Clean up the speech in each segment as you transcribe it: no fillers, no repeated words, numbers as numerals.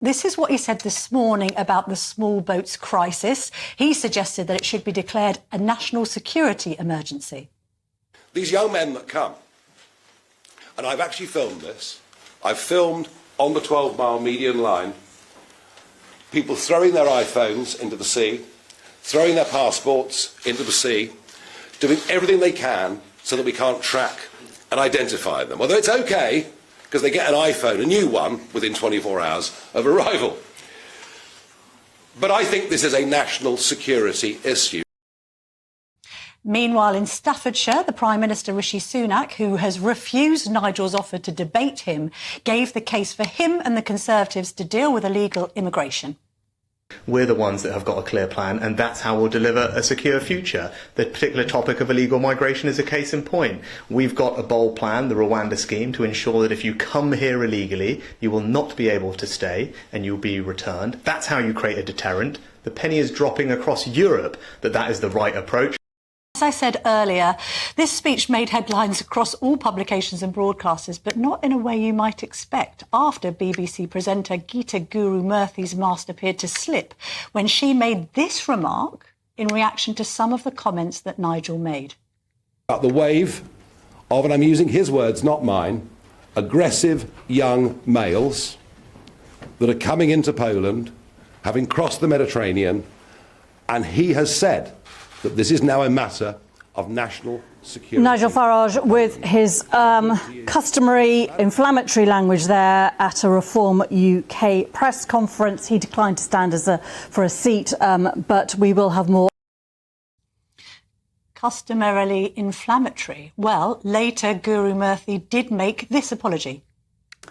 This is what he said this morning about the small boats crisis. He suggested that it should be declared a national security emergency. These young men that come, and I've actually filmed this, I've filmed on the 12-mile median line, people throwing their iPhones into the sea, throwing their passports into the sea, doing everything they can so that we can't track and identify them. Although it's okay, because they get an iPhone, a new one, within 24 hours of arrival. But I think this is a national security issue. Meanwhile, in Staffordshire, the Prime Minister Rishi Sunak, who has refused Nigel's offer to debate him, gave the case for him and the Conservatives to deal with illegal immigration. We're the ones that have got a clear plan, and that's how we'll deliver a secure future. The particular topic of illegal migration is a case in point. We've got a bold plan, the Rwanda scheme, to ensure that if you come here illegally, you will not be able to stay and you'll be returned. That's how you create a deterrent. The penny is dropping across Europe that is the right approach. As I said earlier, this speech made headlines across all publications and broadcasters, but not in a way you might expect, after BBC presenter Geeta Guru-Murthy's mast appeared to slip when she made this remark in reaction to some of the comments that Nigel made. About the wave of, and I'm using his words, not mine, aggressive young males that are coming into Poland, having crossed the Mediterranean, and he has said that this is now a matter of national security. Nigel Farage with his customary inflammatory language there at a Reform UK press conference. He declined to stand for a seat, but we will have more. Customarily inflammatory. Well, later Guru-Murthy did make this apology.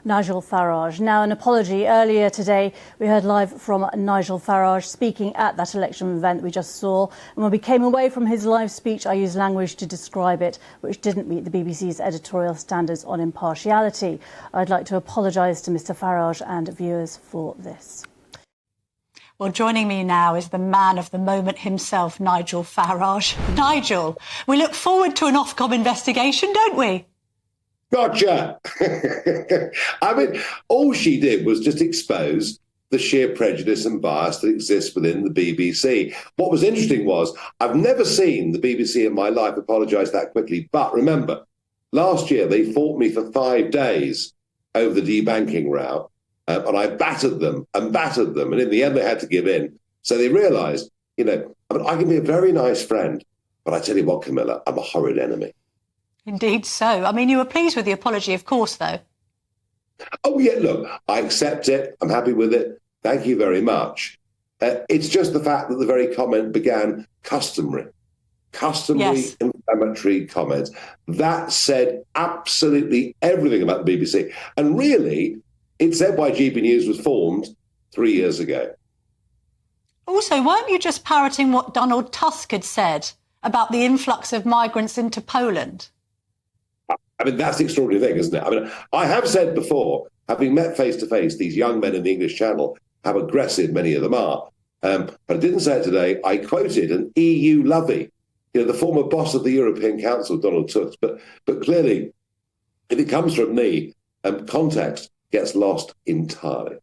Nigel Farage. Now, an apology. Earlier today, we heard live from Nigel Farage speaking at that election event we just saw. And when we came away from his live speech, I used language to describe it, which didn't meet the BBC's editorial standards on impartiality. I'd like to apologise to Mr Farage and viewers for this. Well, joining me now is the man of the moment himself, Nigel Farage. Nigel, we look forward to an Ofcom investigation, don't we? Gotcha. I mean, all she did was just expose the sheer prejudice and bias that exists within the BBC. What was interesting was I've never seen the BBC in my life apologise that quickly. But remember, last year they fought me for 5 days over the debanking row, and I battered them. And in the end, they had to give in. So they realised, I can be a very nice friend, but I tell you what, Camilla, I'm a horrid enemy. Indeed so. I mean, you were pleased with the apology, of course, though. Oh, yeah, look, I accept it. I'm happy with it. Thank you very much. It's just the fact that the very comment began customary yes. Inflammatory comments. That said absolutely everything about the BBC. And really, it said why GBNews was formed 3 years ago. Also, weren't you just parroting what Donald Tusk had said about the influx of migrants into Poland? I mean, that's the extraordinary thing, isn't it? I mean, I have said before, having met face-to-face these young men in the English Channel, how aggressive many of them are. But I didn't say it today. I quoted an EU lovey, the former boss of the European Council, Donald Tusk. But clearly, if it comes from me, context gets lost entirely.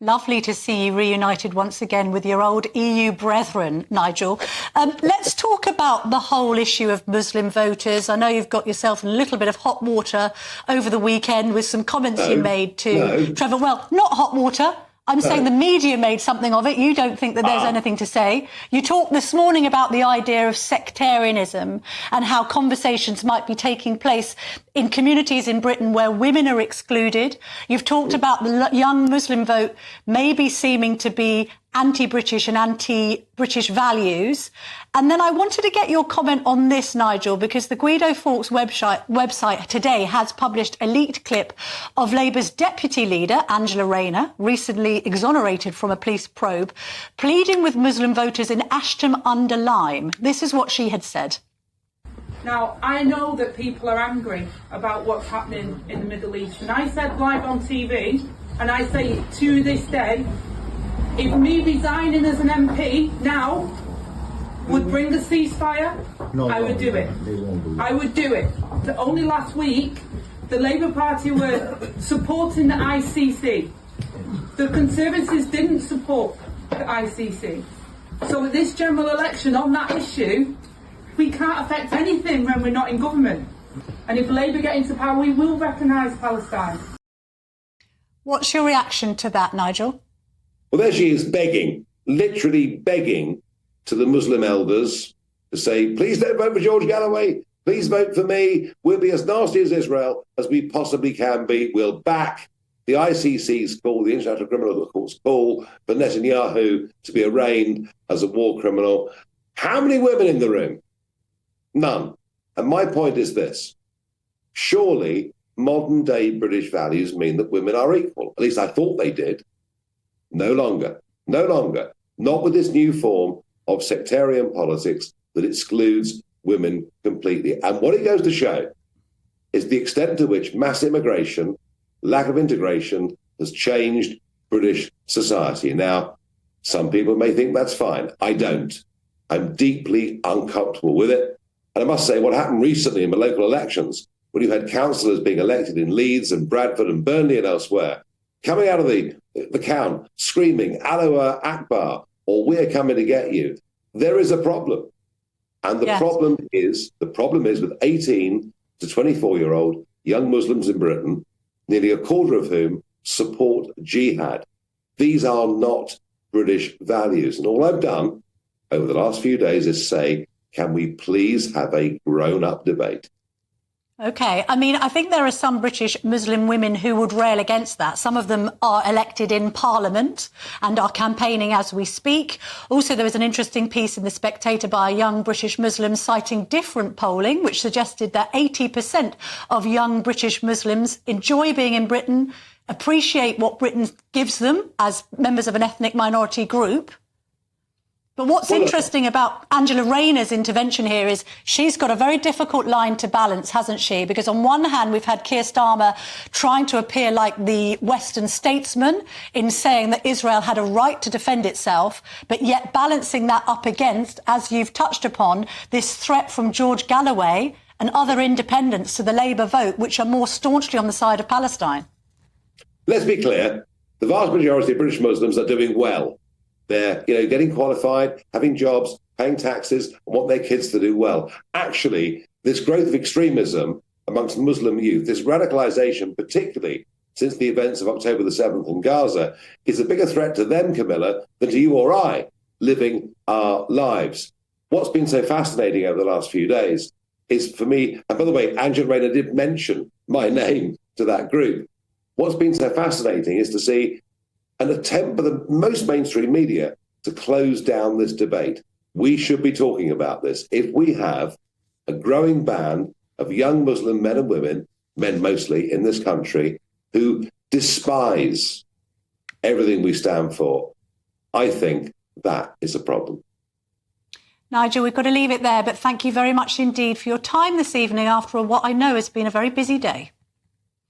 Lovely to see you reunited once again with your old EU brethren, Nigel. Let's talk about the whole issue of Muslim voters. I know you've got yourself in a little bit of hot water over the weekend with some comments you made to Trevor. Well, not hot water. I'm saying the media made something of it. You don't think that there's anything to say. You talked this morning about the idea of sectarianism and how conversations might be taking place in communities in Britain where women are excluded. You've talked about the young Muslim vote maybe seeming to be anti-British and anti-British values. And then I wanted to get your comment on this, Nigel, because the Guido Fawkes website today has published a leaked clip of Labour's deputy leader, Angela Rayner, recently exonerated from a police probe, pleading with Muslim voters in Ashton-under-Lyme. This is what she had said. Now, I know that people are angry about what's happening in the Middle East. And I said live on TV, and I say to this day, if me resigning as an MP now would bring a ceasefire, I would do it. I would do it. Only last week, the Labour Party were supporting the ICC. The Conservatives didn't support the ICC. So with this general election on that issue, we can't affect anything when we're not in government. And if Labour get into power, we will recognise Palestine. What's your reaction to that, Nigel? Well, there she is begging, literally begging to the Muslim elders to say, please don't vote for George Galloway. Please vote for me. We'll be as nasty as Israel as we possibly can be. We'll back the ICC's call, the International Criminal Court's call for Netanyahu to be arraigned as a war criminal. How many women in the room? None. And my point is this. Surely modern day British values mean that women are equal. At least I thought they did. No longer. No longer. Not with this new form of sectarian politics that excludes women completely. And what it goes to show is the extent to which mass immigration, lack of integration, has changed British society. Now, some people may think that's fine. I don't. I'm deeply uncomfortable with it. And I must say, what happened recently in the local elections, when you had councillors being elected in Leeds and Bradford and Burnley and elsewhere, coming out of the count, screaming, Allahu Akbar, or we're coming to get you, there is a problem. And the problem is with 18 to 24-year-old young Muslims in Britain, nearly a quarter of whom support jihad. These are not British values. And all I've done over the last few days is say, can we please have a grown-up debate? OK, I mean, I think there are some British Muslim women who would rail against that. Some of them are elected in Parliament and are campaigning as we speak. Also, there was an interesting piece in The Spectator by a young British Muslim citing different polling, which suggested that 80% of young British Muslims enjoy being in Britain, appreciate what Britain gives them as members of an ethnic minority group. But what's interesting about Angela Rayner's intervention here is she's got a very difficult line to balance, hasn't she? Because on one hand, we've had Keir Starmer trying to appear like the Western statesman in saying that Israel had a right to defend itself, but yet balancing that up against, as you've touched upon, this threat from George Galloway and other independents to the Labour vote, which are more staunchly on the side of Palestine. Let's be clear. The vast majority of British Muslims are doing well. They're, getting qualified, having jobs, paying taxes, and want their kids to do well. Actually, this growth of extremism amongst Muslim youth, this radicalisation, particularly since the events of October the 7th in Gaza, is a bigger threat to them, Camilla, than to you or I living our lives. What's been so fascinating over the last few days is, for me, and by the way, Angela Rayner did mention my name to that group. What's been so fascinating is to see an attempt by the most mainstream media to close down this debate. We should be talking about this. If we have a growing band of young Muslim men and women, men mostly in this country, who despise everything we stand for, I think that is a problem. Nigel, we've got to leave it there, but thank you very much indeed for your time this evening after what I know has been a very busy day.